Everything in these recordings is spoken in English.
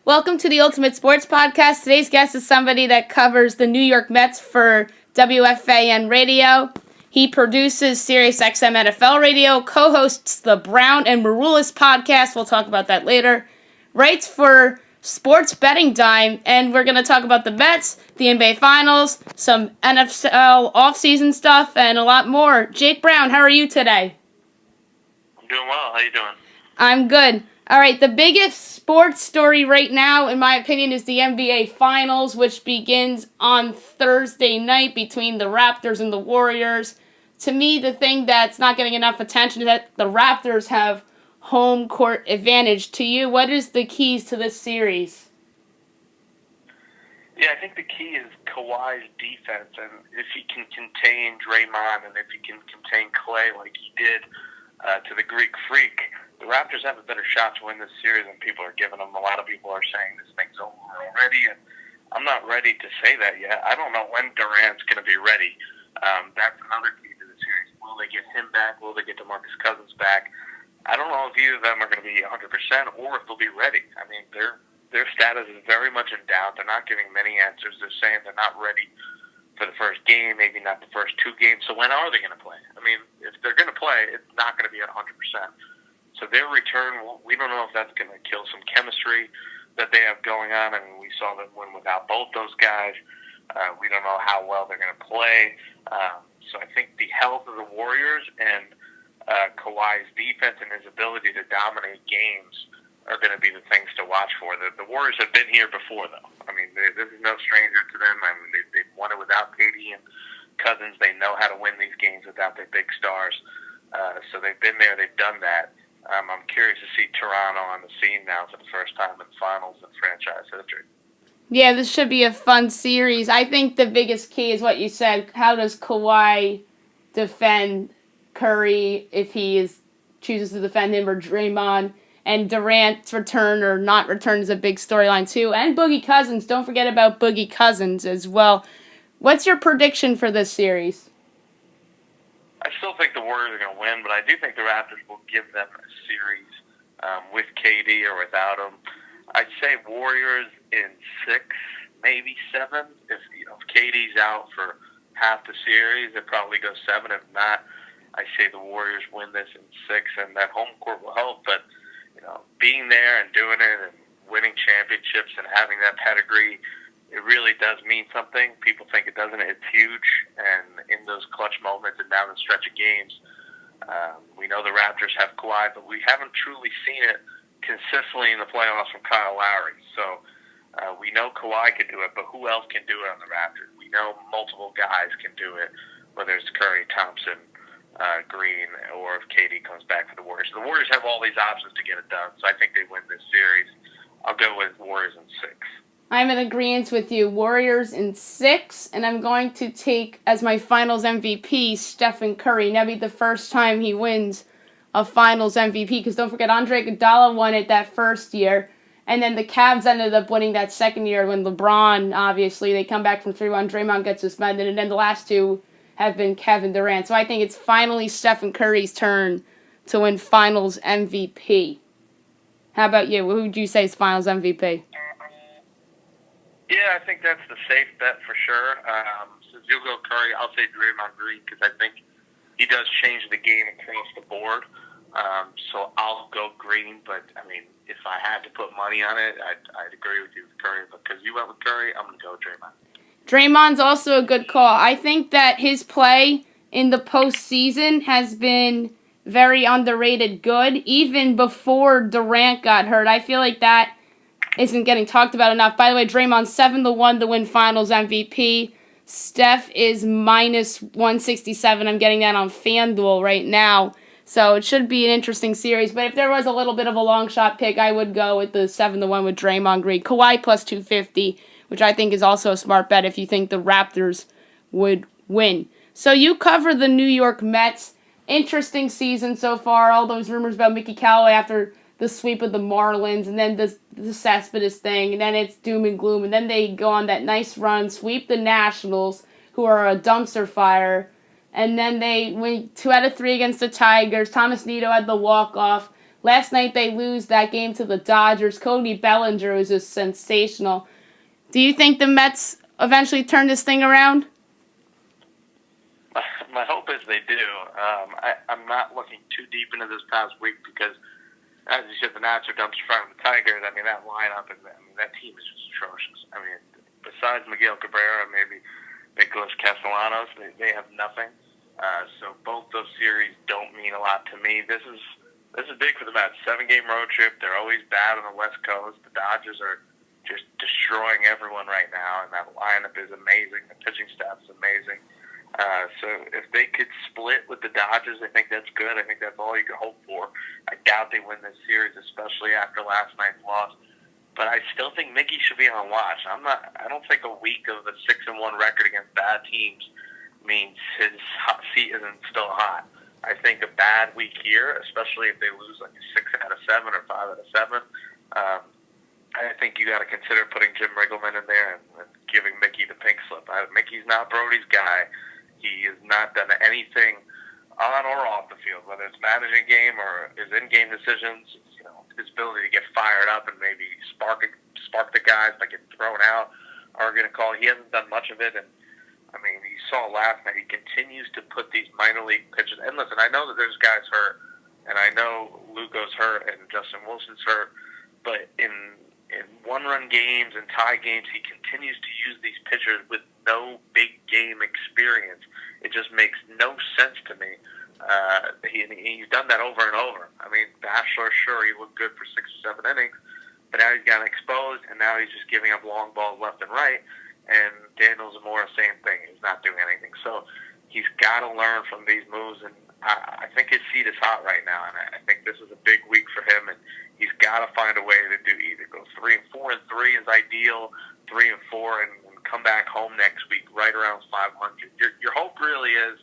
Welcome to the Ultimate Sports Podcast. Today's guest is somebody that covers the New York Mets for WFAN Radio. He produces SiriusXM NFL Radio, co-hosts the Brown and Maroulis podcast. We'll talk about that later. Writes for Sports Betting Dime, and we're going to talk about the Mets, the NBA Finals, some NFL offseason stuff, and a lot more. Jake Brown, how are you today? I'm doing well. How you doing? I'm good. All right, the biggest sports story right now, in my opinion, is the NBA Finals, which begins on Thursday night between the Raptors and the Warriors. To me, the thing that's not getting enough attention is that the Raptors have home court advantage. To you, what is the keys to this series? Yeah, I think the key is Kawhi's defense, and if he can contain Draymond and if he can contain Clay like he did to the Greek Freak, the Raptors have a better shot to win this series than people are giving them. A lot of people are saying this thing's over already, and I'm not ready to say that yet. I don't know when Durant's going to be ready. That's another key to the series. Will they get him back? Will they get DeMarcus Cousins back? I don't know if either of them are going to be 100% or if they'll be ready. I mean, their status is very much in doubt. They're not giving many answers. They're saying they're not ready for the first game, maybe not the first two games. So when are they going to play? I mean, if they're going to play, it's not going to be at 100%. So their return, we don't know if that's going to kill some chemistry that they have going on. I mean, we saw them win without both those guys. We don't know how well they're going to play. So I think the health of the Warriors and Kawhi's defense and his ability to dominate games are going to be the things to watch for. The Warriors have been here before, though. I mean, this is no stranger to them. I mean, they've won it without KD and Cousins. They know how to win these games without their big stars. So they've been there. They've done that. I'm curious to see Toronto on the scene now for the first time in the finals in franchise history. Yeah, this should be a fun series. I think the biggest key is what you said. How does Kawhi defend Curry if he chooses to defend him, or Draymond? And Durant's return or not return is a big storyline too. And Boogie Cousins. Don't forget about Boogie Cousins as well. What's your prediction for this series? I still think the Warriors are going to win, but I do think the Raptors will give them a series with KD or without him. I'd say Warriors in 6, maybe 7. If KD's out for half the series, it probably goes 7. If not, I say the Warriors win this in 6, and that home court will help. But being there and doing it and winning championships and having that pedigree, it really does mean something. People think it doesn't. It's huge. And in those clutch moments and down the stretch of games, we know the Raptors have Kawhi, but we haven't truly seen it consistently in the playoffs from Kyle Lowry. So we know Kawhi can do it, but who else can do it on the Raptors? We know multiple guys can do it, whether it's Curry, Thompson, Green, or if KD comes back for the Warriors. The Warriors have all these options to get it done, so I think they win this series. I'll go with Warriors in 6. I'm in agreement with you. Warriors in 6, and I'm going to take as my Finals MVP Stephen Curry. That'll be the first time he wins a Finals MVP, because don't forget, Andre Iguodala won it that first year, and then the Cavs ended up winning that second year when LeBron, obviously, they come back from 3-1, Draymond gets suspended, and then the last two have been Kevin Durant. So I think it's finally Stephen Curry's turn to win Finals MVP. How about you? Who would you say is Finals MVP? Yeah, I think that's the safe bet for sure. Since you'll go Curry, I'll say Draymond Green, because I think he does change the game across the board. So I'll go Green, but I mean, if I had to put money on it, I'd agree with you with Curry. But because you went with Curry, I'm going to go Draymond. Draymond's also a good call. I think that his play in the postseason has been very underrated good, even before Durant got hurt. I feel like that isn't getting talked about enough. By the way, Draymond's 7-1 to win Finals MVP. Steph is minus 167. I'm getting that on FanDuel right now. So it should be an interesting series. But if there was a little bit of a long shot pick, I would go with the 7-1 with Draymond Green. Kawhi plus 250, which I think is also a smart bet if you think the Raptors would win. So you cover the New York Mets. Interesting season so far. All those rumors about Mickey Callaway after the sweep of the Marlins, and then the Cespedes thing, and then it's doom and gloom, and then they go on that nice run, sweep the Nationals, who are a dumpster fire, and then they win 2 out of 3 against the Tigers. Thomas Nido had the walk-off. last night they lose that game to the Dodgers. Cody Bellinger was just sensational. Do you think the Mets eventually turn this thing around? My hope is they do. I'm not looking too deep into this past week because, as you said, the Nats are dumpster fire of the Tigers. I mean, that lineup and that team is just atrocious. I mean, besides Miguel Cabrera and maybe Nicholas Castellanos, they have nothing. So both those series don't mean a lot to me. This is big for the Mets. 7-game road trip. They're always bad on the West Coast. The Dodgers are just destroying everyone right now, and that lineup is amazing. The pitching staff is amazing. So if they could split with the Dodgers, I think that's good. I think that's all you can hope for. I doubt they win this series, especially after last night's loss. But I still think Mickey should be on watch. I don't think a week of a 6-1 record against bad teams means his hot seat isn't still hot. I think a bad week here, especially if they lose like a 6 out of 7 or 5 out of 7, I think you got to consider putting Jim Riggleman in there and giving Mickey the pink slip. Mickey's not Brody's guy. He has not done anything on or off the field, whether it's managing game or his in-game decisions. His ability to get fired up and maybe spark the guys by getting thrown out are going to call. He hasn't done much of it, and I mean, you saw last night. He continues to put these minor league pitches. And listen, I know that there's guys hurt, and I know Lugo's hurt and Justin Wilson's hurt, but in one-run games and tie games, he continues to use these pitchers with no big game experience. It just makes no sense to me. He's done that over and over. I mean, Bachelor, sure, he looked good for 6 or 7 innings, but now he's gotten exposed, and now he's just giving up long balls left and right. And Daniel Zamora, same thing. He's not doing anything. So he's got to learn from these moves, and I think his seat is hot right now, and I think this is a big week for him, and he's got to find a way to do either go 3-4 and 3 is ideal, 3-4 and come back home next week right around 500. Your hope really is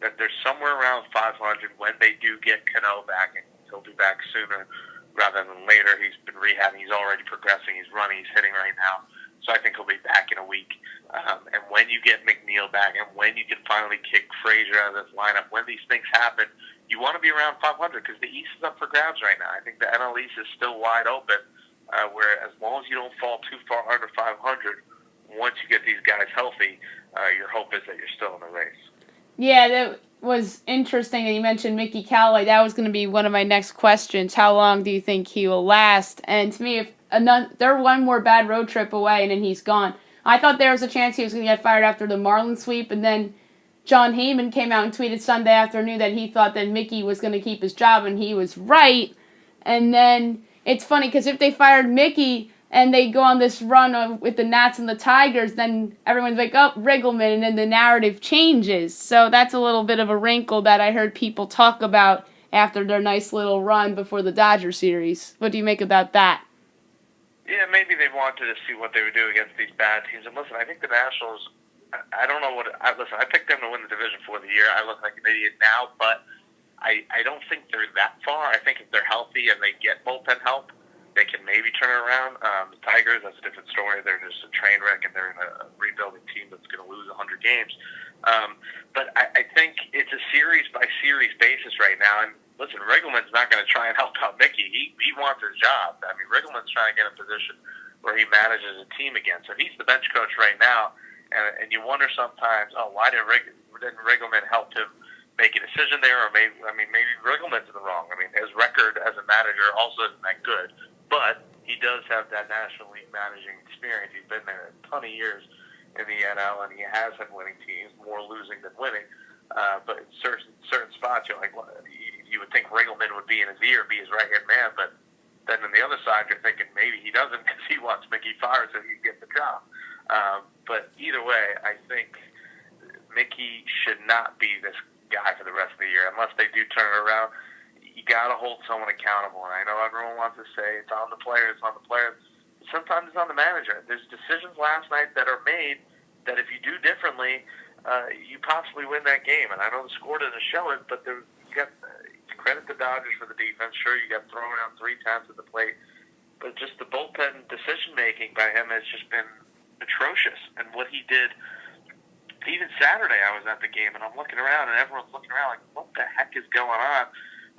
that they're somewhere around 500 when they do get Cano back, and he'll be back sooner rather than later. He's been rehabbing. He's already progressing. He's running. He's hitting right now. So I think he'll be back in a week. And when you get McNeil back and when you can finally kick Frazier out of this lineup, when these things happen, you want to be around 500 because the East is up for grabs right now. I think the NL East is still wide open, where as long as you don't fall too far under 500, once you get these guys healthy, your hope is that you're still in the race. Yeah, that was interesting that you mentioned Mickey Callaway. That was going to be one of my next questions. How long do you think he will last? And to me, if they're one more bad road trip away and then he's gone. I thought there was a chance he was going to get fired after the Marlins sweep, and then John Heyman came out and tweeted Sunday afternoon that he thought that Mickey was going to keep his job, and he was right. And then it's funny because if they fired Mickey and they go on this run with the Nats and the Tigers, then everyone's like, oh, Riggleman, and then the narrative changes. So that's a little bit of a wrinkle that I heard people talk about after their nice little run before the Dodger series. What do you make about that? Yeah, maybe they wanted to see what they would do against these bad teams. And listen, I think the Nationals, I don't know I picked them to win the division for the year. I look like an idiot now, but I don't think they're that far. I think if they're healthy and they get bullpen help, they can maybe turn it around. The Tigers, that's a different story. They're just a train wreck, and they're in a rebuilding team that's going to lose 100 games. But I think it's a series-by-series basis right now. And listen, Riggleman's not going to try and help out Mickey. He wants his job. I mean, Riggleman's trying to get in a position where he manages a team again. So he's the bench coach right now. And you wonder sometimes, why didn't Riggleman help him make a decision there? Or maybe Riggleman's in the wrong. I mean, his record as a manager also isn't that good. But he does have that National League managing experience. He's been there a ton of years in the NL, and he has had winning teams, more losing than winning. But in certain spots, you're like, well, you would think Riggleman would be in his ear, be his right-hand man, but then on the other side, you're thinking maybe he doesn't because he wants Mickey fired so he can get the job. But either way, I think Mickey should not be this guy for the rest of the year unless they do turn it around. You got to hold someone accountable, and I know everyone wants to say it's on the players, Sometimes it's on the manager. There's decisions last night that are made that if you do differently, you possibly win that game. And I know the score doesn't show it, but you got credit the Dodgers for the defense. Sure, you got thrown out 3 times at the plate, but just the bullpen decision making by him has just been atrocious. And what he did, even Saturday, I was at the game and I'm looking around and everyone's looking around like, what the heck is going on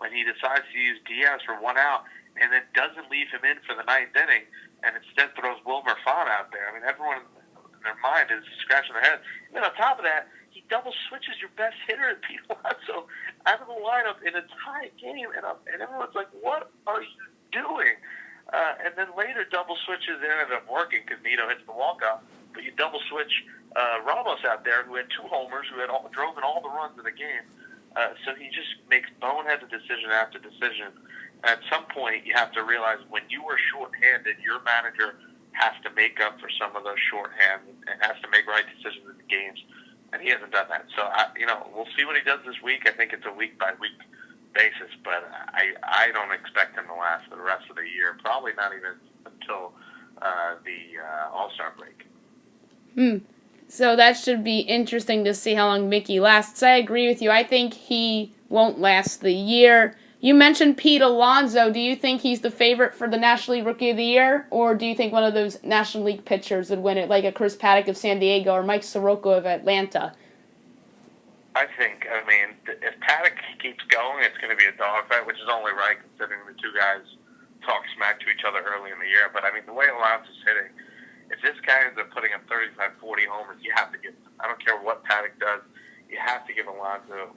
when he decides to use Diaz for 1 out and then doesn't leave him in for the 9th inning and instead throws Wilmer Font out there. I mean, everyone in their mind is scratching their head. And then on top of that, he double switches your best hitter, Pete Alonso, out of the lineup in a tie game, and everyone's like, "What are you doing?" And then later, double switches ended up working because Nito hits the walk-off. But you double switch Ramos out there, who had 2 homers, who had drove in all the runs of the game. So he just makes boneheaded decision after decision. At some point, you have to realize when you are shorthanded, your manager has to make up for some of those shorthands and has to make right decisions in the games. And he hasn't done that. So, we'll see what he does this week. I think it's a week-by-week basis, but I don't expect him to last for the rest of the year. Probably not even until the All-Star break. So that should be interesting to see how long Mickey lasts. I agree with you. I think he won't last the year. You mentioned Pete Alonso. Do you think he's the favorite for the National League Rookie of the Year? Or do you think one of those National League pitchers would win it, like a Chris Paddock of San Diego or Mike Soroka of Atlanta? I think, if Paddock keeps going, it's going to be a dogfight, which is only right considering the 2 guys talk smack to each other early in the year. But, the way Alonso's hitting, if this guy ends up putting up 35, 40 homers, you have to give him. I don't care what Paddock does, you have to give Alonso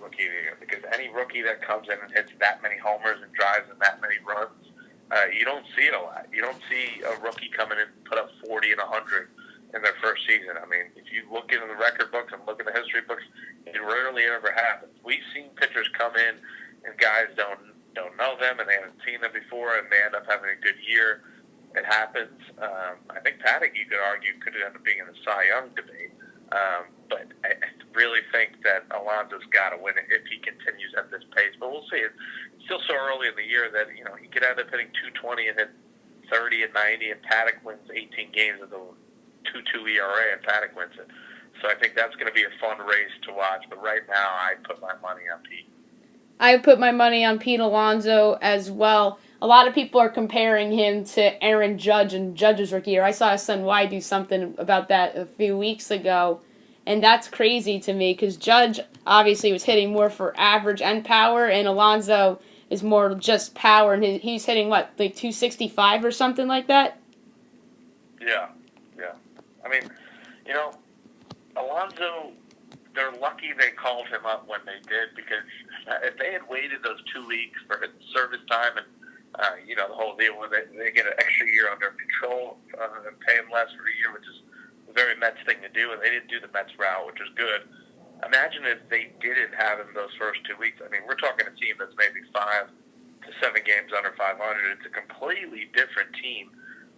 Rookie of the Year, because any rookie that comes in and hits that many homers and drives in that many runs, you don't see it a lot. You don't see a rookie coming in and put up 40 and 100 in their first season. If you look into the record books and look in the history books, it rarely ever happens. We've seen pitchers come in and guys don't know them and they haven't seen them before and they end up having a good year. It happens. I think Paddock, you could argue, could end up being in the Cy Young debate. But I really think that Alonso's got to win it if he continues at this pace. But we'll see. It's still so early in the year that, he could end up hitting 220 and hit 30 and 90, and Paddock wins 18 games with a 2.2 ERA, and Paddock wins it. So I think that's going to be a fun race to watch. But right now, I put my money on Pete. I put my money on Pete Alonso as well. A lot of people are comparing him to Aaron Judge and Judge's rookie year. I saw his son Y do something about that a few weeks ago, and that's crazy to me because Judge obviously was hitting more for average and power, and Alonso is more just power, and he's hitting, like 265 or something like that? Yeah. Alonso, they're lucky they called him up when they did, because if they had waited those 2 weeks for his service time and the whole deal where they get an extra year under control and pay him less for a year, which is a very Mets thing to do, and they didn't do the Mets route, which is good. Imagine if they didn't have him those first 2 weeks. We're talking a team that's maybe 5 to 7 games under 500. It's a completely different team,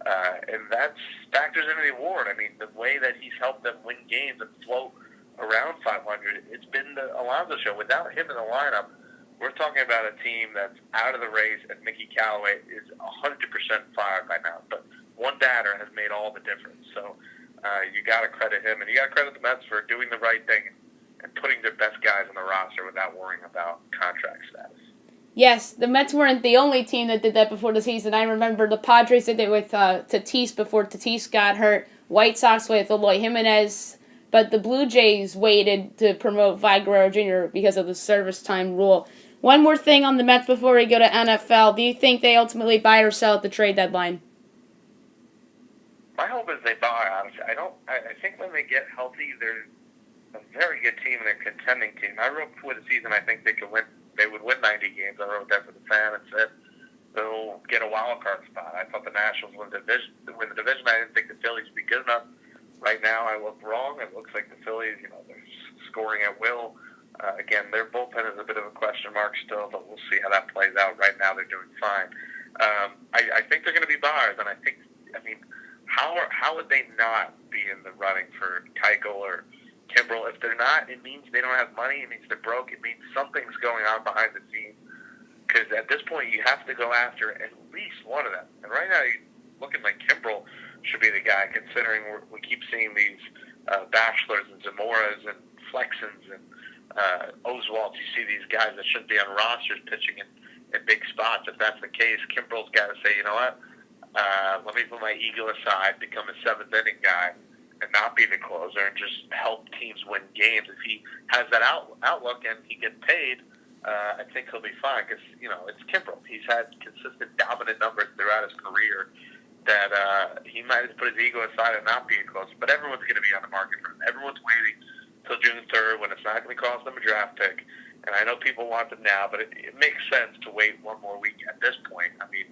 and that factors into the award. The way that he's helped them win games and float around 500, it's been the Alonso show. Without him in the lineup, we're talking about a team that's out of the race, and Mickey Callaway is 100% fired by now. But one batter has made all the difference. So you got to credit him, and you got to credit the Mets for doing the right thing and putting their best guys on the roster without worrying about contract status. Yes, the Mets weren't the only team that did that before the season. I remember the Padres did it with Tatis before Tatis got hurt. White Sox with Eloy Jimenez. But the Blue Jays waited to promote Vi Guerrero Jr. because of the service time rule. One more thing on the Mets before we go to NFL. Do you think they ultimately buy or sell at the trade deadline? My hope is they buy, honestly. I think when they get healthy, they're a very good team and a contending team. I wrote before the season I think they would win 90 games. I wrote that for the fan and said they'll get a wild card spot. I thought the Nationals win the division. I didn't think the Phillies would be good enough. Right now, I look wrong. It looks like the Phillies, they're scoring at will. Again, their bullpen is a bit of a question mark still, but we'll see how that plays out. Right now, they're doing fine. I think they're going to be buyers, and how would they not be in the running for Keuchel or Kimbrel? If they're not, it means they don't have money. It means they're broke. It means something's going on behind the scenes. Because at this point, you have to go after at least one of them. And right now, you're looking like Kimbrel should be the guy, considering we keep seeing these Bachelors and Zamoras and Flexens and Oswalds. You see these guys that shouldn't be on rosters pitching in big spots. If that's the case, Kimbrel's got to say, you know what, let me put my ego aside, become a seventh inning guy, and not be the closer and just help teams win games. If he has that outlook and he gets paid, I think he'll be fine because, it's Kimbrel. He's had consistent dominant numbers throughout his career that he might have put his ego aside and not being close. But everyone's going to be on the market for him. Everyone's waiting till June 3rd when it's not going to cost them a draft pick. And I know people want them now, but it makes sense to wait one more week at this point. I mean,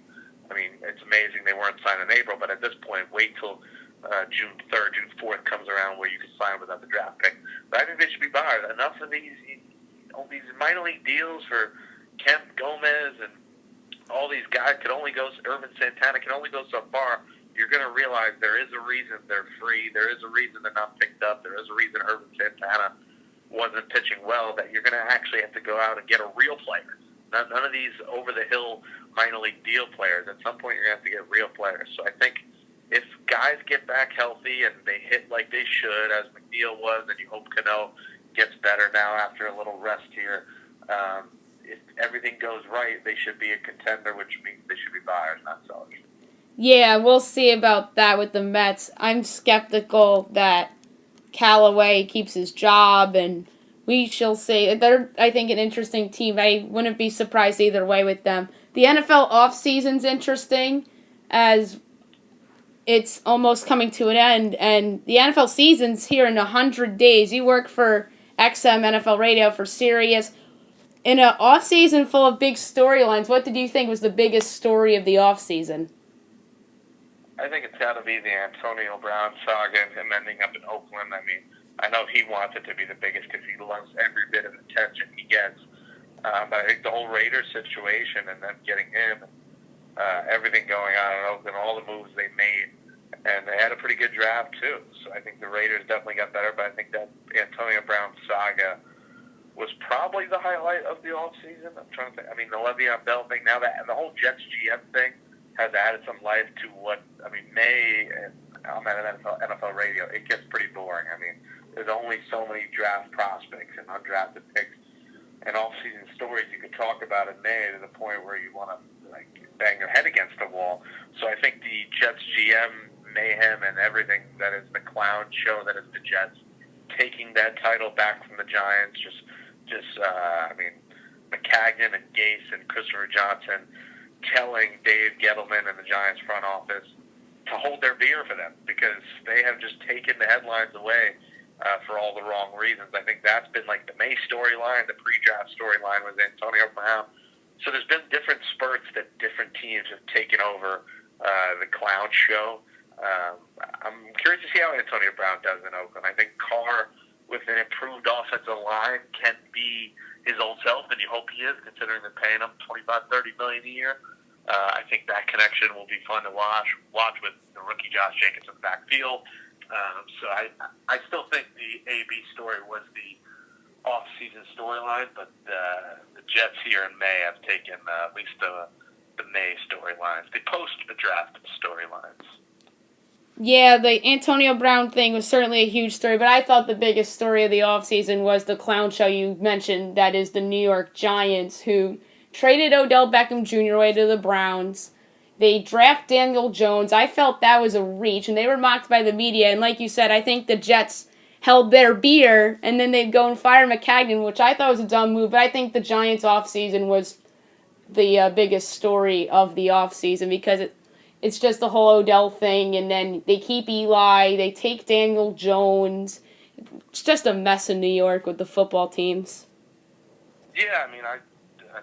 it's amazing they weren't signed in April, but at this point, wait till June 3rd, June 4th comes around where you can sign without the draft pick. But I think they should be buyers. Enough of these minor league deals for Kemp, Gomez, and all these guys could only go. Irvin Santana can only go so far. You're going to realize there is a reason they're free. There is a reason they're not picked up. There is a reason Irvin Santana wasn't pitching well. That you're going to actually have to go out and get a real player. None of these over-the-hill minor league deal players. At some point, you're going to have to get real players. So I think if guys get back healthy and they hit like they should, as McNeil was, and you hope Cano gets better now after a little rest here, if everything goes right, they should be a contender, which means they should be buyers, not sellers. Yeah, we'll see about that with the Mets. I'm skeptical that Callaway keeps his job, and we shall see. They're, I think, an interesting team. I wouldn't be surprised either way with them. The NFL offseason's interesting as it's almost coming to an end, and the NFL season's here in 100 days. You work for XM NFL Radio for Sirius. In an offseason full of big storylines, what did you think was the biggest story of the offseason? I think it's got to be the Antonio Brown saga and him ending up in Oakland. I mean, I know he wants it to be the biggest because he loves every bit of attention he gets. But I think the whole Raiders situation and them getting him, everything going on in Oakland, all the moves they made, and they had a pretty good draft too. So I think the Raiders definitely got better, but I think that Antonio Brown saga was probably the highlight of the offseason. I'm trying to think. I mean, the Le'Veon Bell thing, now that, and the whole Jets GM thing has added some life to what, May, and I'm at NFL radio, it gets pretty boring. I mean, there's only so many draft prospects and undrafted picks and off-season stories you could talk about in May to the point where you want to, bang your head against the wall. So I think the Jets GM mayhem and everything that is the clown show that is the Jets, taking that title back from the Giants, McCagnon and Gase and Christopher Johnson telling Dave Gettleman and the Giants front office to hold their beer for them because they have just taken the headlines away for all the wrong reasons. I think that's been like the May storyline, the pre-draft storyline was Antonio Brown. So there's been different spurts that different teams have taken over the clown show. I'm curious to see how Antonio Brown does in Oakland. I think Carr, with an improved offensive line, can be his old self, and you hope he is, considering they're paying him $25-30 million a year. I think that connection will be fun to watch with the rookie Josh Jacobs in the backfield. So I still think the AB story was the off-season storyline, but the Jets here in May have taken at least the May storylines, the post-draft storylines. Yeah, the Antonio Brown thing was certainly a huge story, but I thought the biggest story of the offseason was the clown show you mentioned, that is the New York Giants, who traded Odell Beckham Jr. away to the Browns. They draft Daniel Jones. I felt that was a reach, and they were mocked by the media, and like you said, I think the Jets held their beer, and then they'd go and fire McCagnon, which I thought was a dumb move, but I think the Giants offseason was the biggest story of the offseason because it's just the whole Odell thing, and then they keep Eli, they take Daniel Jones. It's just a mess in New York with the football teams. Yeah, I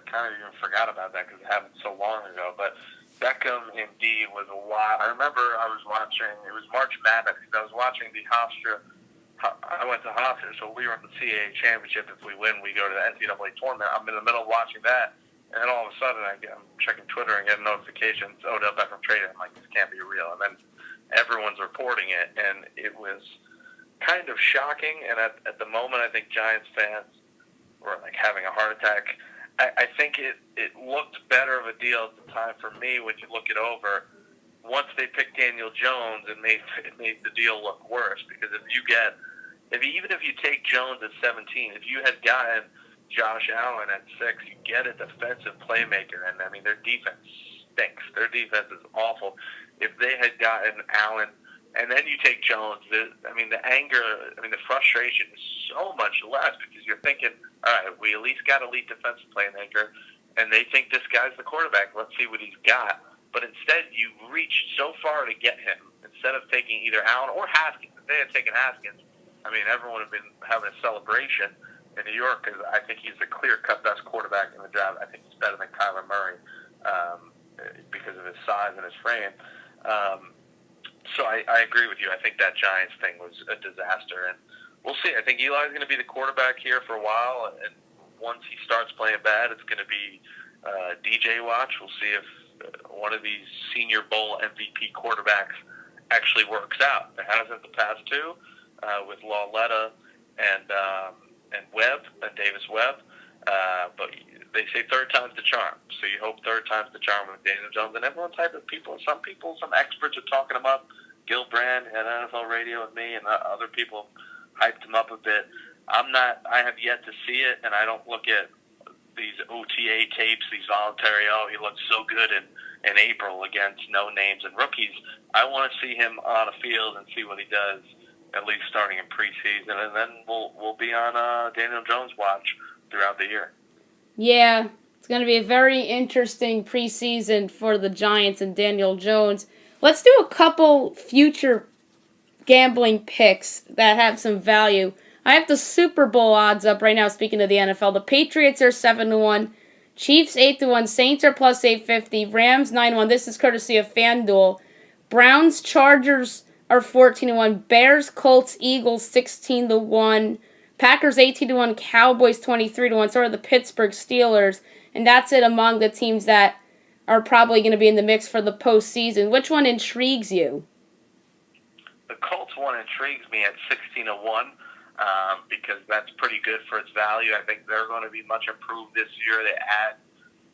kind of even forgot about that because it happened so long ago. But Beckham, indeed, was a while. I remember I was watching, it was March Madness, because I was watching the Hofstra. I went to Hofstra, so we were in the CAA championship. If we win, we go to the NCAA tournament. I'm in the middle of watching that. And then all of a sudden, I'm checking Twitter and getting notifications, Odell Beckham traded. I'm like, this can't be real. And then everyone's reporting it, and it was kind of shocking. And at the moment, I think Giants fans were having a heart attack. I think it looked better of a deal at the time for me when you look it over. Once they picked Daniel Jones, it made the deal look worse because even if you take Jones at 17, if you had gotten Josh Allen at 6, you get a defensive playmaker, and their defense stinks. Their defense is awful. If they had gotten Allen, and then you take Jones, the anger, the frustration is so much less because you're thinking, all right, we at least got elite defensive playmaker, and they think this guy's the quarterback. Let's see what he's got. But instead, you reached so far to get him. Instead of taking either Allen or Haskins, if they had taken Haskins, I mean, everyone would have been having a celebration in New York because I think he's the clear-cut best quarterback in the draft. I think he's better than Kyler Murray because of his size and his frame. So I agree with you. I think that Giants thing was a disaster, and we'll see. I think Eli's going to be the quarterback here for a while, and once he starts playing bad, it's going to be DJ watch. We'll see if one of these Senior Bowl MVP quarterbacks actually works out. It hasn't the past two with Lauletta and Webb and Davis Webb, but they say third time's the charm. So you hope third time's the charm with Daniel Jones. And everyone type of people, some experts are talking him up. Gil Brand at NFL Radio with me, and other people hyped him up a bit. I have yet to see it, and I don't look at these OTA tapes, these voluntary, he looks so good in April against no names and rookies. I want to see him on a field and see what he does, at least starting in preseason, and then we'll be on Daniel Jones watch throughout the year. Yeah, it's going to be a very interesting preseason for the Giants and Daniel Jones. Let's do a couple future gambling picks that have some value. I have the Super Bowl odds up right now, speaking of the NFL. The Patriots are 7-1, Chiefs 8-1, Saints are plus 850, Rams 9-1. This is courtesy of FanDuel. Browns, Chargers are 14-1, Bears, Colts, Eagles 16-1, Packers 18-1, Cowboys 23-1, so are the Pittsburgh Steelers. And that's it among the teams that are probably going to be in the mix for the postseason. Which one intrigues you? The Colts one intrigues me at 16-1 because that's pretty good for its value. I think they're going to be much improved this year. They add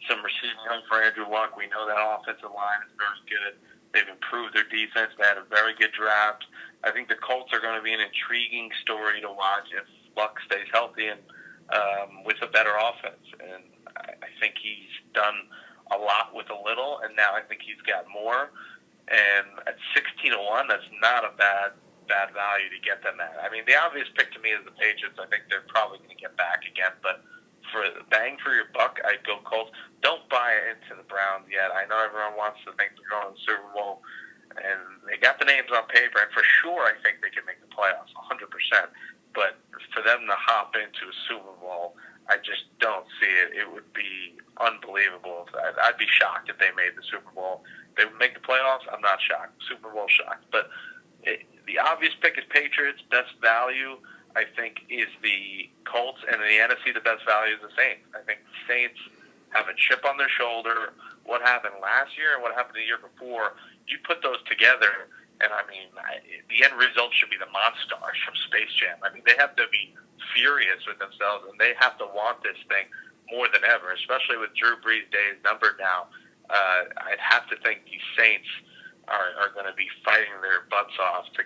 some receiving help for Andrew Luck. We know that offensive line is very good. They've improved their defense. They had a very good draft. I think the Colts are going to be an intriguing story to watch if Luck stays healthy and with a better offense. And I think he's done a lot with a little, and now I think he's got more. And at 16-1, that's not a bad value to get them at. I mean, the obvious pick to me is the Patriots. I think they're probably going to get back again, but for bang for your buck, I'd go Colts. Don't buy into the Browns yet. I know everyone wants to think they're going to the Super Bowl, and they got the names on paper, and for sure I think they can make the playoffs 100%. But for them to hop into a Super Bowl, I just don't see it. It would be unbelievable. I'd be shocked if they made the Super Bowl. If they would make the playoffs, I'm not shocked. Super Bowl shocked. But the obvious pick is Patriots. Best value, I think, is the Colts. And in the NFC, the best value is the Saints. I think the Saints have a chip on their shoulder. What happened last year and what happened the year before, you put those together, and I mean, the end result should be the Monstars from Space Jam. I mean, they have to be furious with themselves, and they have to want this thing more than ever, especially with Drew Brees' days numbered now. I'd have to think the Saints are going to be fighting their butts off to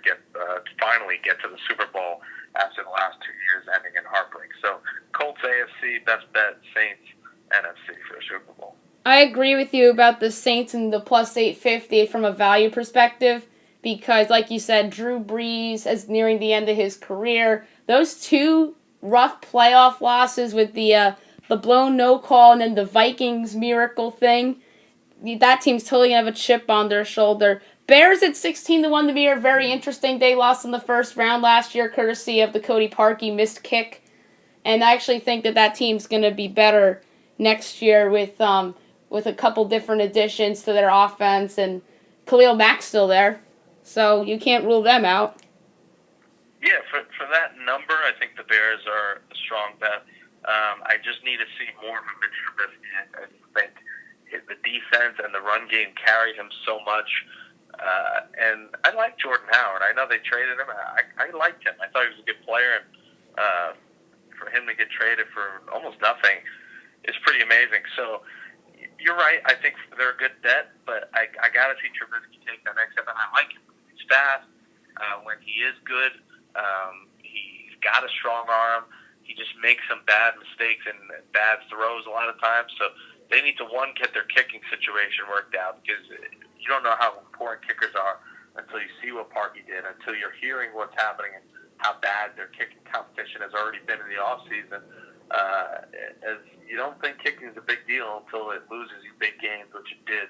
finally get to the Super Bowl after the last 2 years ending in heartbreak. So Colts AFC, best bet, Saints NFC for a Super Bowl. I agree with you about the Saints and the plus 850 from a value perspective because, like you said, Drew Brees is nearing the end of his career. Those two rough playoff losses with the blown no call and then the Vikings miracle thing, that team's totally going to have a chip on their shoulder. Bears at 16-1 to be a very interesting. They lost in the first round last year courtesy of the Cody Parkey missed kick. And I actually think that team's going to be better next year with a couple different additions to their offense, and Khalil Mack's still there, so you can't rule them out. Yeah, for that number, I think the Bears are a strong bet. I just need to see more from Mitch Trubisky. I think the defense and the run game carried him so much. And I like Jordan Howard. I know they traded him. I liked him. I thought he was a good player, and for him to get traded for almost nothing is pretty amazing. So you're right. I think they're a good bet, but I got to see Trubisky take that next step, and I like him. He's fast. When he is good, he's got a strong arm. He just makes some bad mistakes and bad throws a lot of times. So they need to, one, get their kicking situation worked out, because you don't know how important kickers are until you see what Parkey did, until you're hearing what's happening and how bad their kicking competition has already been in the offseason. As you don't think kicking is a big deal until it loses you big games, which it did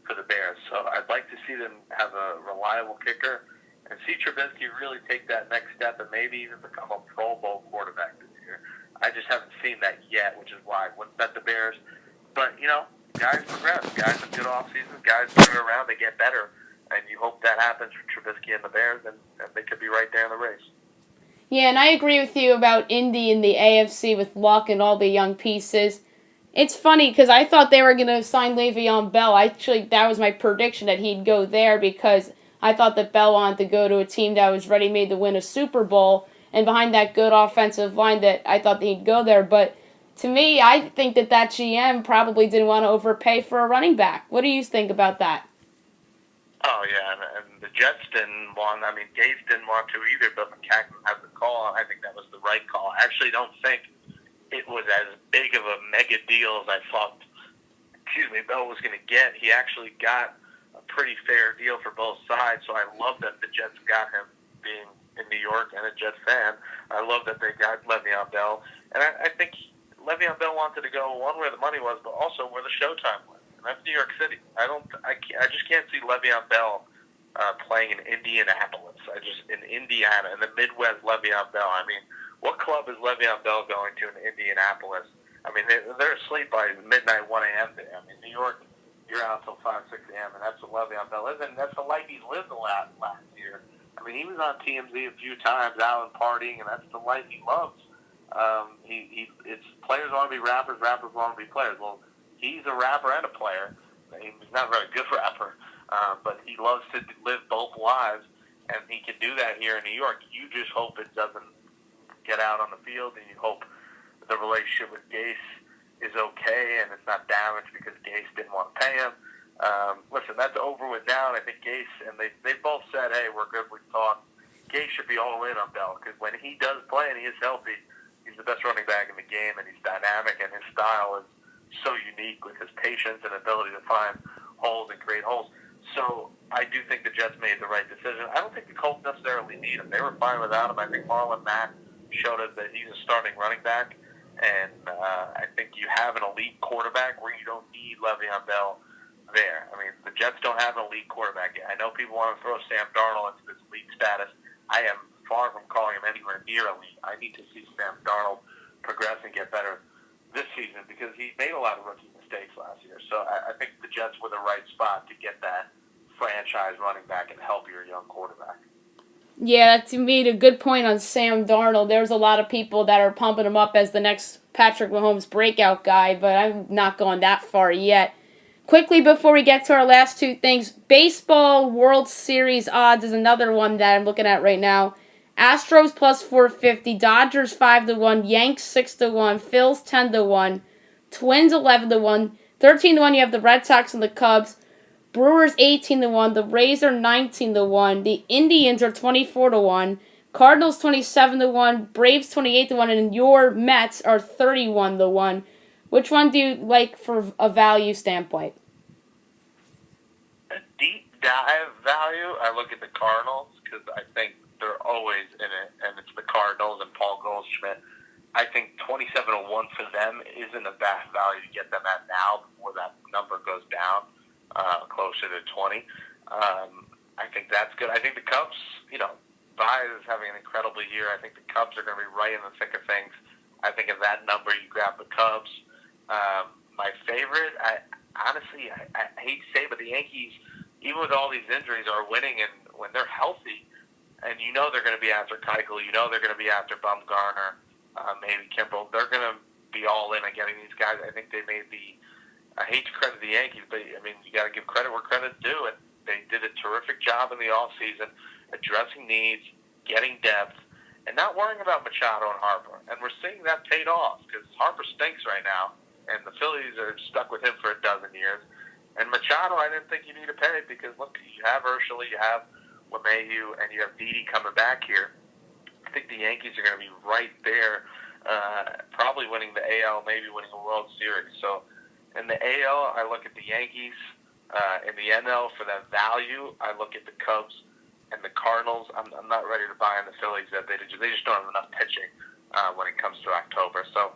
for the Bears. So I'd like to see them have a reliable kicker and see Trubisky really take that next step and maybe even become a Pro Bowl quarterback this year. I just haven't seen that yet, which is why I wouldn't bet the Bears. But, guys progress. Guys have good off seasons. Guys turn it around. They get better. And you hope that happens for Trubisky and the Bears, and they could be right there in the race. Yeah, and I agree with you about Indy and the AFC with Luck and all the young pieces. It's funny because I thought they were going to sign Le'Veon Bell. Actually, that was my prediction that he'd go there because I thought that Bell wanted to go to a team that was ready-made to win a Super Bowl, and behind that good offensive line that I thought that he'd go there. But to me, I think that GM probably didn't want to overpay for a running back. What do you think about that? Oh, yeah, and the Jets didn't want, Gase didn't want to either, but McCacken had the call, and I think that was the right call. I actually don't think it was as big of a mega deal as I thought, Bell was going to get. He actually got a pretty fair deal for both sides, so I love that the Jets got him being in New York and a Jets fan. I love that they got Le'Veon Bell, and I think Le'Veon Bell wanted to go one where the money was, but also where the showtime was. That's New York City. I just can't see Le'Veon Bell playing in Indianapolis. In Indiana, in the Midwest, Le'Veon Bell. What club is Le'Veon Bell going to in Indianapolis? They're asleep by midnight, 1 a.m. there. New York, you're out till 5, 6 a.m., and that's what Le'Veon Bell is, and that's the life he's lived the last year. He was on TMZ a few times, out and partying, and that's the life he loves. It's players want to be rappers, rappers want to be players. Well, he's a rapper and a player. He's not a very good rapper, but he loves to live both lives, and he can do that here in New York. You just hope it doesn't get out on the field, and you hope the relationship with Gase is okay and it's not damaged because Gase didn't want to pay him. Listen, that's over with now, and I think Gase, and they both said, hey, we're good, we've talked. Gase should be all in on Bell, because when he does play and he is healthy, he's the best running back in the game, and he's dynamic, and his style is so unique with his patience and ability to find holes and create holes. So I do think the Jets made the right decision. I don't think the Colts necessarily need him. They were fine without him. I think Marlon Mack showed us that he's a starting running back, and I think you have an elite quarterback where you don't need Le'Veon Bell there. The Jets don't have an elite quarterback yet. I know people want to throw Sam Darnold into this elite status. I am far from calling him anywhere near elite. I need to see Sam Darnold progress and get better this season because he made a lot of rookie mistakes last year. So I think the Jets were the right spot to get that franchise running back and help your young quarterback. Yeah, to me, a good point on Sam Darnold. There's a lot of people that are pumping him up as the next Patrick Mahomes breakout guy, but I'm not going that far yet. Quickly, before we get to our last two things, Baseball World Series odds is another one that I'm looking at right now. Astros plus 450, Dodgers 5-1, Yanks 6-1, Phils 10-1, Twins 11-1, 13-1 you have the Red Sox and the Cubs, Brewers 18-1, the Rays are 19-1, the Indians are 24-1, Cardinals 27-1, Braves 28-1, and your Mets are 31-1. Which one do you like for a value standpoint? A deep dive value, I look at the Cardinals because I think they're always in it, and it's the Cardinals and Paul Goldschmidt. I think 27-1 for them isn't a bad value to get them at now before that number goes down closer to 20. I think that's good. I think the Cubs, Baez is having an incredible year. I think the Cubs are going to be right in the thick of things. I think of that number, you grab the Cubs. My favorite, I hate to say, but the Yankees, even with all these injuries, are winning, and when they're healthy, and they're going to be after Keuchel, they're going to be after Bumgarner, maybe Kimbrel, they're going to be all in on getting these guys. I think they made I hate to credit the Yankees, but you got to give credit where credit's due, and they did a terrific job in the offseason addressing needs, getting depth, and not worrying about Machado and Harper. And we're seeing that paid off because Harper stinks right now, and the Phillies are stuck with him for a dozen years. And Machado, I didn't think you need to pay because, look, you have Urshela, you have LeMahieu, and you have Didi coming back here. I think the Yankees are going to be right there, probably winning the AL, maybe winning a World Series. So in the AL, I look at the Yankees. In the NL, for that value, I look at the Cubs and the Cardinals. I'm not ready to buy in the Phillies. They just don't have enough pitching when it comes to October. So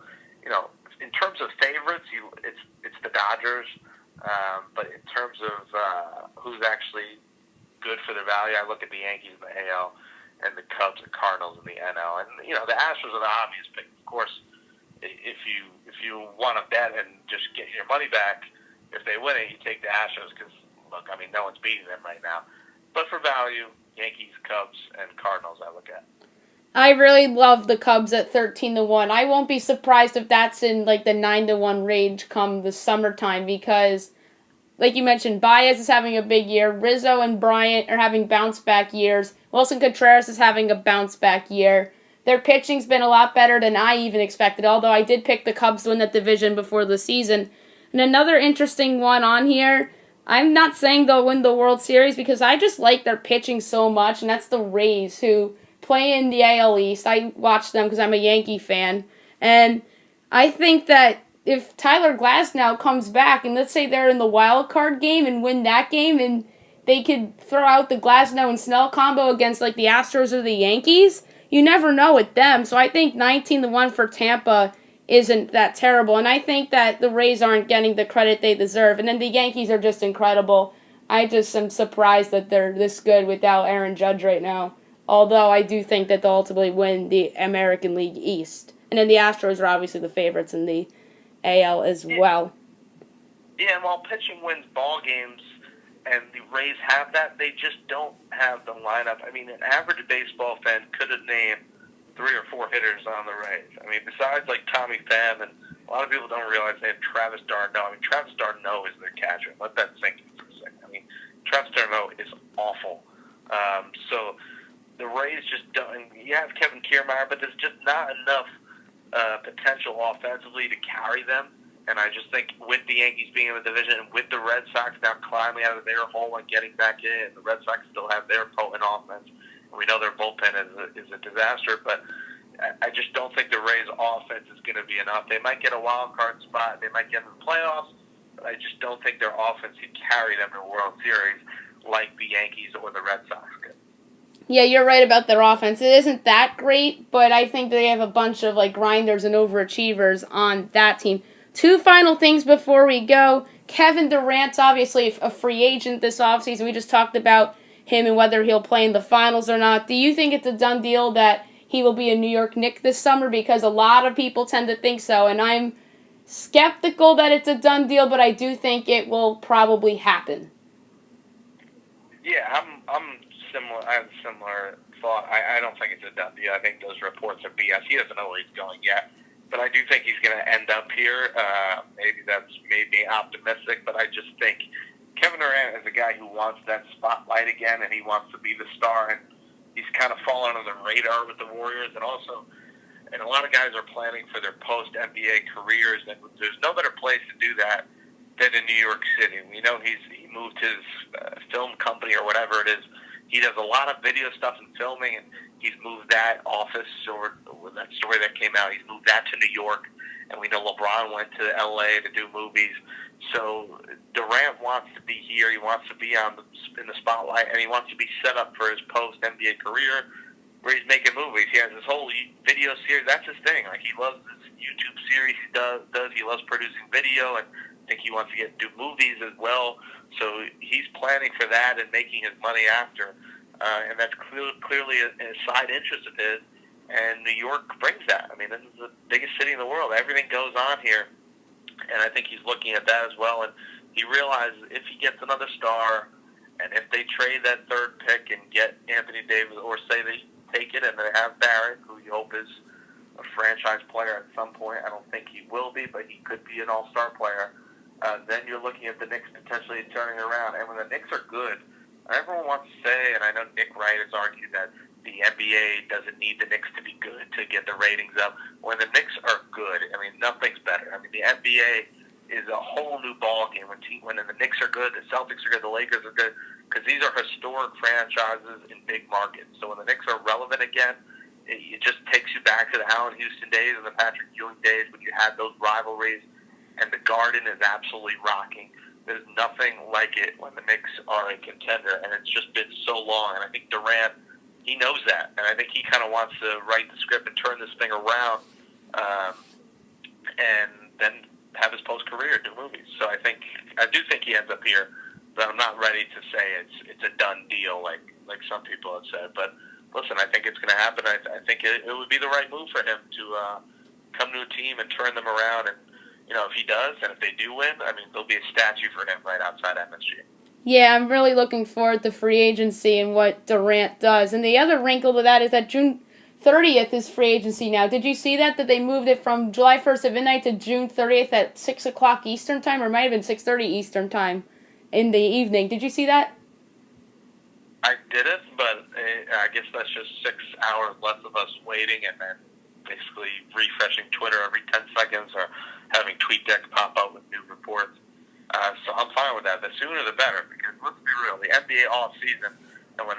in terms of favorites, it's the Dodgers. But in terms of who's actually good for the value, I look at the Yankees in the AL and the Cubs and Cardinals in the NL. And the Astros are the obvious pick. Of course, if you want to bet and just get your money back, if they win it, you take the Astros because look, I mean, no one's beating them right now. But for value, Yankees, Cubs, and Cardinals, I look at. I really love the Cubs at 13-1. I won't be surprised if that's in like the 9-1 range come the summertime because, like you mentioned, Baez is having a big year. Rizzo and Bryant are having bounce back years. Wilson Contreras is having a bounce back year. Their pitching's been a lot better than I even expected, although I did pick the Cubs to win that division before the season. And another interesting one on here, I'm not saying they'll win the World Series because I just like their pitching so much, and that's the Rays, who play in the AL East. I watch them because I'm a Yankee fan. And I think that if Tyler Glasnow comes back, and let's say they're in the wild card game and win that game, and they could throw out the Glasnow and Snell combo against like the Astros or the Yankees, you never know with them. So I think 19-1 for Tampa isn't that terrible. And I think that the Rays aren't getting the credit they deserve. And then the Yankees are just incredible. I just am surprised that they're this good without Aaron Judge right now. Although I do think that they'll ultimately win the American League East. And then the Astros are obviously the favorites in the AL as well. Yeah, and while pitching wins ball games, and the Rays have that, they just don't have the lineup. I mean, an average baseball fan could have named 3 or 4 hitters on the Rays. I mean, besides like Tommy Pham, and a lot of people don't realize they have Travis d'Arnaud. I mean, Travis d'Arnaud is their catcher. Let that sink in for a second. I mean, Travis d'Arnaud is awful. So the Rays just don't. You have Kevin Kiermaier, but there's just not enough potential offensively to carry them. And I just think with the Yankees being in the division and with the Red Sox now climbing out of their hole and getting back in, the Red Sox still have their potent offense. And we know their bullpen is a disaster, but I just don't think the Rays' offense is going to be enough. They might get a wild card spot. They might get in the playoffs, but I just don't think their offense can carry them to a World Series like the Yankees or the Red Sox could. Yeah, you're right about their offense. It isn't that great, but I think they have a bunch of like grinders and overachievers on that team. 2 final things before we go. Kevin Durant's obviously a free agent this offseason. We just talked about him and whether he'll play in the finals or not. Do you think it's a done deal that he will be a New York Knick this summer? Because a lot of people tend to think so, and I'm skeptical that it's a done deal, but I do think it will probably happen. Yeah, I'm similar. I have a similar thought. I don't think it's a done deal. I think those reports are BS. He doesn't know where he's going yet. But I do think he's going to end up here. Maybe that's maybe optimistic, but I just think Kevin Durant is a guy who wants that spotlight again, and he wants to be the star. And he's kind of fallen under the radar with the Warriors, and a lot of guys are planning for their post-NBA careers, and there's no better place to do that than in New York City. We know he moved his film company or whatever it is. He does a lot of video stuff and filming, and he's moved that office, or that story that came out, he's moved that to New York, and we know LeBron went to L.A. to do movies. So Durant wants to be here. He wants to be in the spotlight, and he wants to be set up for his post-NBA career where he's making movies. He has this whole video series. That's his thing. Like, he loves this YouTube series he does. He loves producing video, and I think he wants to do movies as well. So he's planning for that and making his money after. And that's clearly a side interest of his. And New York brings that. I mean, this is the biggest city in the world. Everything goes on here. And I think he's looking at that as well. And he realizes if he gets another star, and if they trade that 3rd pick and get Anthony Davis, or say they take it and they have Barrett, who you hope is a franchise player at some point. I don't think he will be, but he could be an all-star player. Then you're looking at the Knicks potentially turning around. And when the Knicks are good, everyone wants to say, and I know Nick Wright has argued that the NBA doesn't need the Knicks to be good to get the ratings up. When the Knicks are good, I mean, nothing's better. I mean, the NBA is a whole new ballgame. When the Knicks are good, the Celtics are good, the Lakers are good, because these are historic franchises in big markets. So when the Knicks are relevant again, it just takes you back to the Allen Houston days and the Patrick Ewing days when you had those rivalries, and the Garden is absolutely rocking. There's nothing like it when the Knicks are a contender, and it's just been so long. And I think Durant, he knows that, and I think he kind of wants to write the script and turn this thing around. and then have his post-career do movies. So I do think he ends up here, but I'm not ready to say it's a done deal like some people have said. But listen, I think it's going to happen. I think it would be the right move for him to come to a team and turn them around. And if he does, and if they do win, I mean, there'll be a statue for him right outside MSG. Yeah, I'm really looking forward to free agency and what Durant does. And the other wrinkle to that is that June 30th is free agency now. Did you see that they moved it from July 1st at midnight to June 30th at 6 o'clock Eastern time, or it might have been 6:30 Eastern time in the evening? Did you see that? I didn't, but I guess that's just 6 hours less of us waiting and then basically refreshing Twitter every 10 seconds or having TweetDeck pop up with new reports. So I'm fine with that. The sooner the better, because let's be real, the NBA off-season, and when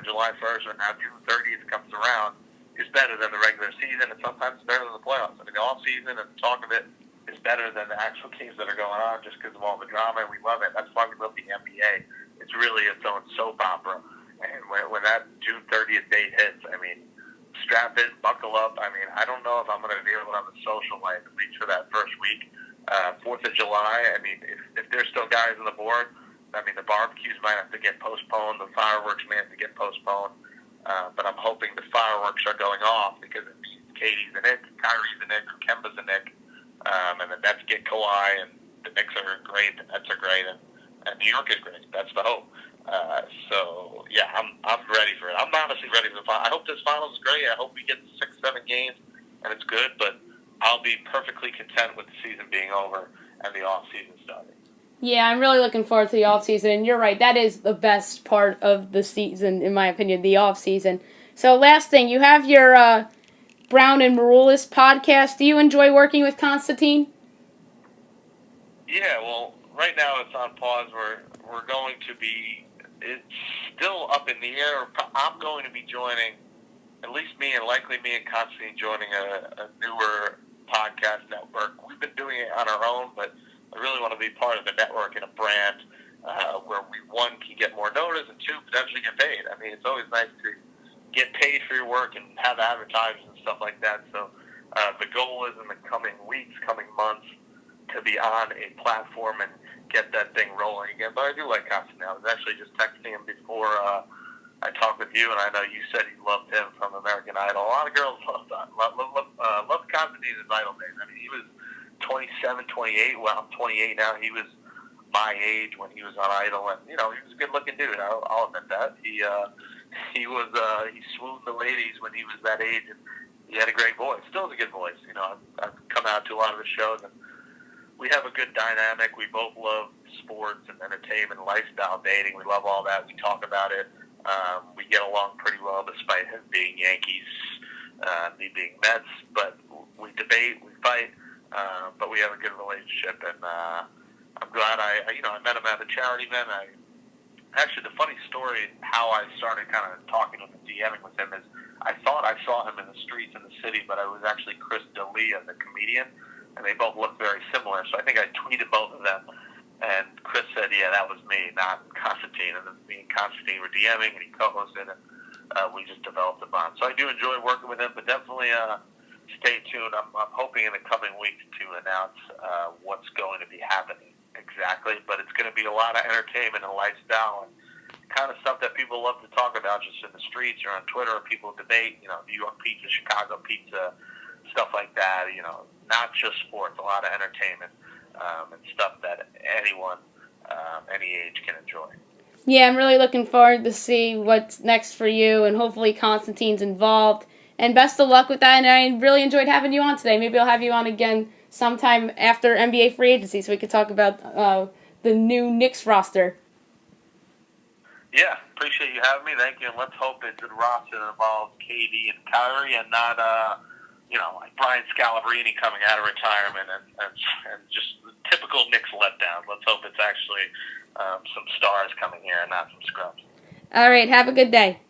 July 1st or now June 30th comes around, is better than the regular season, and sometimes better than the playoffs. I mean, the off-season and the talk of it is better than the actual games that are going on just because of all the drama, and we love it. That's why we love the NBA. It's really its own soap opera. And when that June 30th date hits, I mean, strap in, buckle up. I mean, I don't know if I'm going to be able to have a social life, at least for that first week. 4th of July, I mean, if there's still guys on the board, I mean, the barbecues might have to get postponed. The fireworks may have to get postponed. But I'm hoping the fireworks are going off because Katie's a Knick, Kyrie's a Knick, Kemba's a Knick, and the Nets get Kawhi, and the Knicks are great, the Nets are great, and New York is great. That's the hope. So yeah, I'm ready for it. I'm honestly ready for the final. I hope this finals is great. I hope we get 6-7 games and it's good. But I'll be perfectly content with the season being over and the off season starting. Yeah, I'm really looking forward to the off-season, and you're right, that is the best part of the season, in my opinion, the off-season. So last thing, you have your Brown and Maroulis podcast. Do you enjoy working with Constantine? Yeah, well, right now it's on pause. We're going to be, it's still up in the air. I'm going to be joining, at least me and likely me and Constantine joining a newer podcast network. We've been doing it on our own, but I really want to be part of the network and a brand where we, one, can get more notice, and two, potentially get paid. I mean, it's always nice to get paid for your work and have advertising and stuff like that. So the goal is in the coming weeks, coming months, to be on a platform and get that thing rolling again. But I do like Constantine. I was actually just texting him before I talked with you, and I know you said you loved him from American Idol. A lot of girls love Constantine in his Idol days. I mean, he was 27, 28. Well, I'm 28 now. He was my age when he was on Idol, and he was a good-looking dude. I'll admit that. He swooned the ladies when he was that age, and he had a great voice. Still has a good voice. I've come out to a lot of his shows, and we have a good dynamic. We both love sports and entertainment, lifestyle, dating. We love all that. We talk about it. We get along pretty well, despite him being Yankees, me being Mets. But we debate, we fight. But we have a good relationship, and I'm glad I met him at a charity event. Actually, the funny story how I started kind of talking with him, DMing with him, is I thought I saw him in the streets in the city, but it was actually Chris D'Elia, the comedian, and they both looked very similar. So I think I tweeted both of them, and Chris said, "Yeah, that was me, not Constantine." And then me and Constantine were DMing, and he co-hosted, and we just developed a bond. So I do enjoy working with him, but definitely stay tuned. I'm hoping in the coming weeks to announce what's going to be happening exactly, but it's going to be a lot of entertainment and lifestyle and kind of stuff that people love to talk about just in the streets or on Twitter, or people debate, New York pizza, Chicago pizza, stuff like that, not just sports, a lot of entertainment and stuff that anyone, any age can enjoy. Yeah, I'm really looking forward to see what's next for you, and hopefully Constantine's involved. And best of luck with that, and I really enjoyed having you on today. Maybe I'll have you on again sometime after NBA free agency so we could talk about the new Knicks roster. Yeah, appreciate you having me. Thank you, and let's hope it's a roster that involves KD and Kyrie and not, like Brian Scalabrine coming out of retirement and just the typical Knicks letdown. Let's hope it's actually some stars coming here and not some scrubs. All right, have a good day.